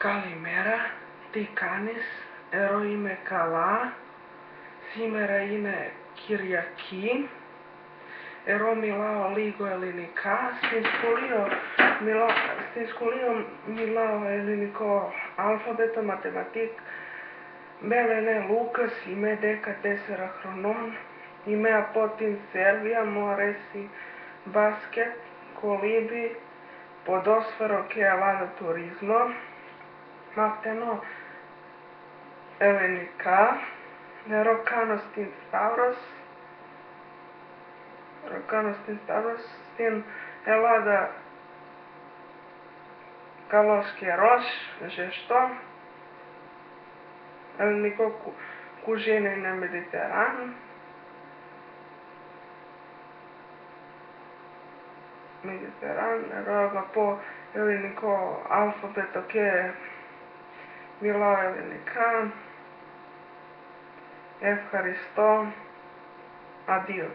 Καλημέρα, τι κάνεις, εδώ είμαι καλά, σήμερα είναι Κυριακή, εδώ μιλάω λίγο ελληνικά, στην σχολείο μιλάω ελληνικό αλφαβήτο, μαθηματική. Με λένε Λούκας, είμαι 14 χρονών, είμαι από την Σέρβια, μου αρέσει μπάσκετ, κολύμπι, ποδόσφαιρο και τουρισμό. Μαθαίνω ελληνικά, εδώ κάνω στην Σταύρος, στην Ελλάδα καλός καιρός, ζεστό, ελληνικό κουζίνα είναι Mediterrán, εδώ αγαπώ ελληνικό αλφαβήτο και μιλάω ελληνικά. Ευχαριστώ. Αντίο.